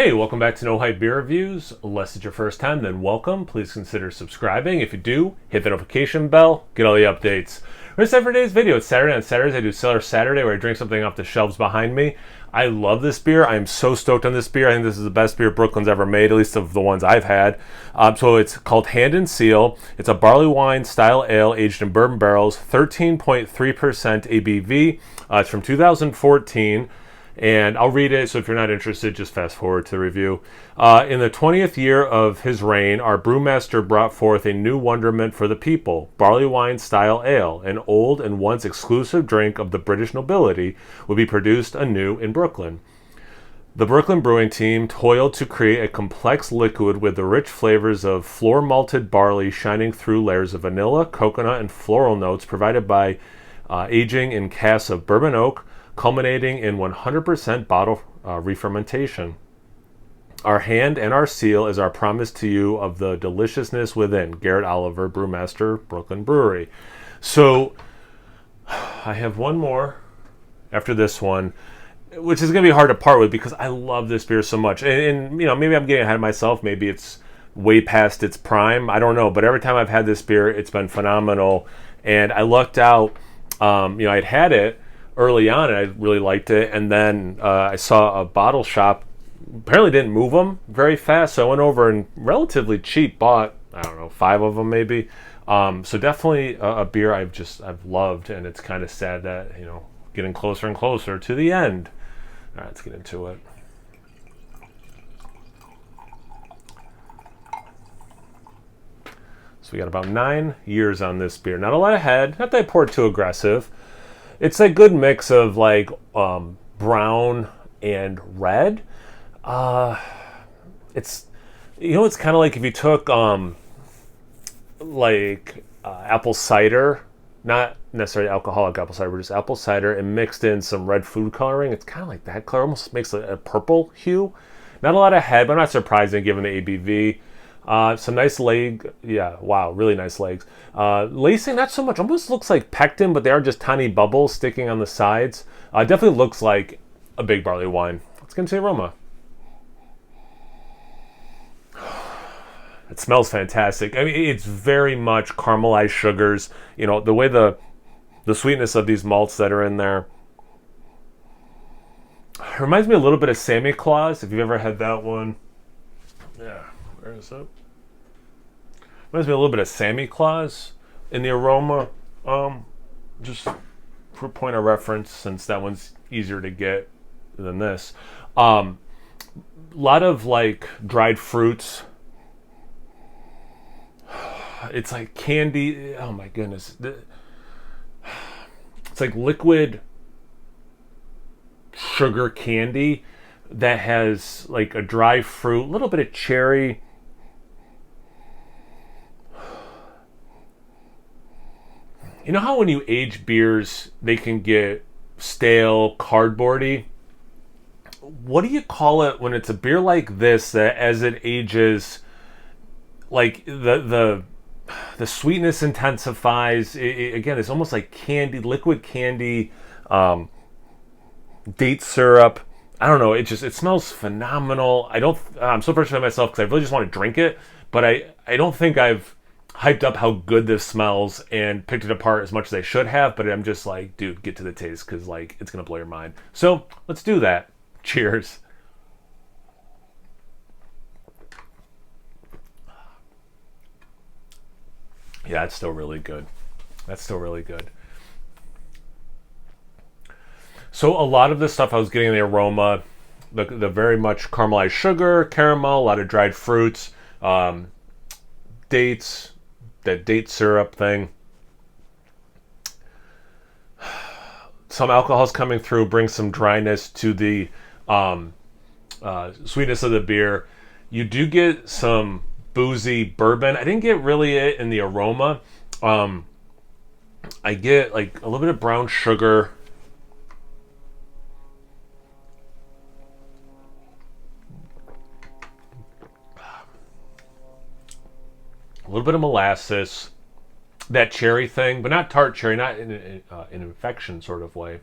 Hey, welcome back to No Hype Beer Reviews. Unless it's your first time, then welcome. Please consider subscribing. If you do, hit the notification bell, get all the updates. We're set for today's video. It's Saturday. On Saturdays, I do Cellar Saturday where I drink something off the shelves behind me. I love this beer. I am so stoked on this beer. I think this is the best beer Brooklyn's ever made, at least of the ones I've had. So it's called Hand and Seal. It's a Barleywine style ale aged in bourbon barrels, 13.3% ABV. It's from 2014. And I'll read it, so if you're not interested, just fast forward to the review. In the 20th year of his reign, our brewmaster brought forth a new wonderment for the people, Barleywine style ale, an old and once exclusive drink of the British nobility, will be produced anew in Brooklyn. The Brooklyn brewing team toiled to create a complex liquid with the rich flavors of floor-malted barley shining through layers of vanilla, coconut, and floral notes provided by aging in casks of bourbon oak, culminating in 100% bottle re-fermentation. Our hand and our seal is our promise to you of the deliciousness within. Garrett Oliver, Brewmaster, Brooklyn Brewery. So, I have one more after this one, which is going to be hard to part with because I love this beer so much. And you know, maybe I'm getting ahead of myself. Maybe it's way past its prime. I don't know. But every time I've had this beer, it's been phenomenal. And I lucked out. I'd had it early on and I really liked it, and then I saw a bottle shop apparently didn't move them very fast, so I went over and relatively cheap bought, I don't know, 5 of them maybe. So definitely a beer I've loved, and it's kind of sad that, you know, getting closer and closer to the end. All right, let's get into it. So we got about 9 years on this beer. Not a lot of head, not that I poured too aggressive. It's a good mix of like brown and red. It's it's kind of like if you took apple cider, not necessarily alcoholic apple cider, but just apple cider, and mixed in some red food coloring. It's kind of like that color, almost makes a purple hue. Not a lot of head, but not surprising given the ABV. Some nice leg, yeah, wow, really nice legs. Lacing, not so much, almost looks like pectin, but they are just tiny bubbles sticking on the sides. Definitely looks like a big barley wine. Let's get into the aroma. It smells fantastic. I mean, it's very much caramelized sugars. You know, the way the sweetness of these malts that are in there. It reminds me a little bit of Sammy Claus, if you've ever had that one. Yeah. Where is it? Reminds me a little bit of Sammy Claus in the aroma. Just for point of reference, since that one's easier to get than this. A lot of like dried fruits. It's like candy. Oh my goodness. It's like liquid sugar candy that has like a dry fruit, a little bit of cherry. You know how when you age beers, they can get stale, cardboardy? What do you call it when it's a beer like this that as it ages, like the sweetness intensifies? Again, it's almost like candy, liquid candy, date syrup. I don't know. It smells phenomenal. I'm so frustrated with myself because I really just want to drink it, but I don't think I've hyped up how good this smells and picked it apart as much as I should have, but I'm just like, dude, get to the taste because like it's gonna blow your mind. So let's do that. Cheers. Yeah, it's still really good. That's still really good. So a lot of the stuff I was getting in the aroma, the very much caramelized sugar, caramel, a lot of dried fruits, dates, that date syrup thing. Some alcohol's coming through, brings some dryness to the sweetness of the beer. You do get some boozy bourbon. I didn't get really it in the aroma. I get like a little bit of brown sugar. A little bit of molasses, that cherry thing, but not tart cherry, not in an infection sort of way.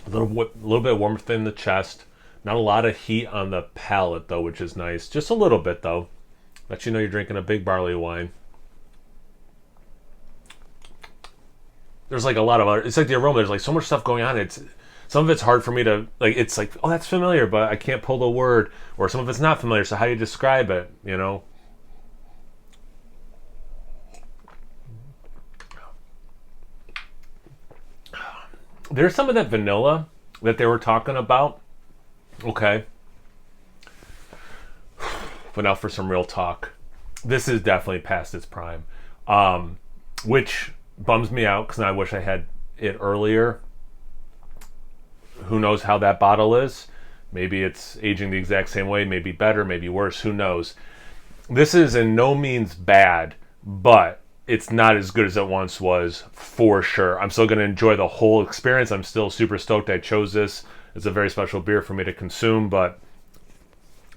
little bit of warmth in the chest. Not a lot of heat on the palate though, which is nice. Just a little bit though. Let you know you're drinking a big barley wine. There's like a lot of other, it's like the aroma. There's like so much stuff going on. It's some of it's hard for me to like. It's like, oh, that's familiar, but I can't pull the word. Or some of it's not familiar. So how do you describe it? You know. There's some of that vanilla that they were talking about. Okay. But now for some real talk. This is definitely past its prime. Which bums me out because I wish I had it earlier. Who knows how that bottle is? Maybe it's aging the exact same way, maybe better, maybe worse, who knows. This is in no means bad, but it's not as good as it once was, for sure. I'm still going to enjoy the whole experience. I'm still super stoked I chose this. It's a very special beer for me to consume, but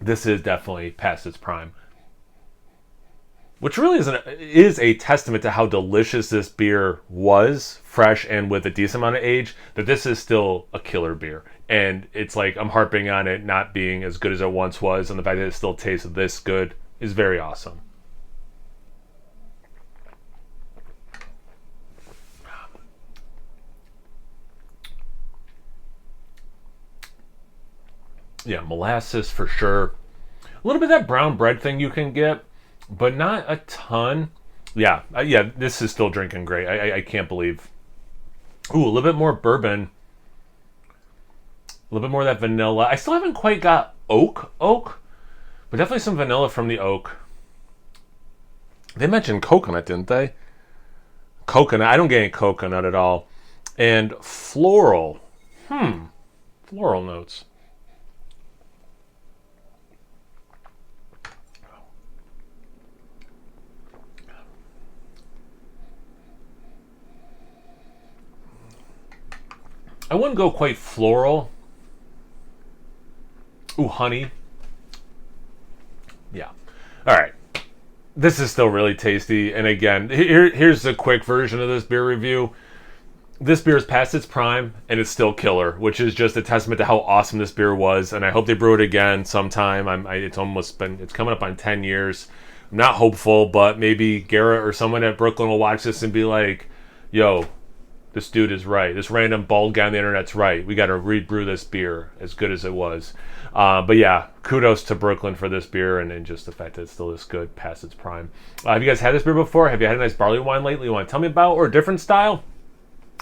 this is definitely past its prime. Which really is a testament to how delicious this beer was, fresh and with a decent amount of age, that this is still a killer beer. And it's like I'm harping on it not being as good as it once was, and the fact that it still tastes this good is very awesome. Yeah, molasses for sure. A little bit of that brown bread thing you can get, but not a ton. Yeah, this is still drinking great. I can't believe. Ooh, a little bit more bourbon. A little bit more of that vanilla. I still haven't quite got oak, but definitely some vanilla from the oak. They mentioned coconut, didn't they? Coconut. I don't get any coconut at all. And floral. Floral notes. I wouldn't go quite floral. Ooh, honey. Yeah. All right. This is still really tasty. And again, here's a quick version of this beer review. This beer is past its prime, and it's still killer, which is just a testament to how awesome this beer was. And I hope they brew it again sometime. It's coming up on 10 years. I'm not hopeful, but maybe Garrett or someone at Brooklyn will watch this and be like, yo, this dude is right. This random bald guy on the internet's right. We got to rebrew this beer as good as it was. But yeah, kudos to Brooklyn for this beer and just the fact that it's still this good past its prime. Have you guys had this beer before? Have you had a nice barley wine lately you want to tell me about, or a different style?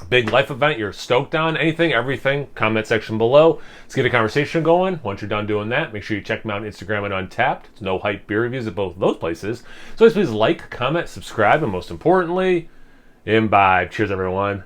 Big life event you're stoked on? Anything, everything, comment section below. Let's get a conversation going. Once you're done doing that, make sure you check me out on Instagram and Untapped. It's No Hype Beer Reviews at both of those places. So please like, comment, subscribe, and most importantly, imbibe. Cheers, everyone.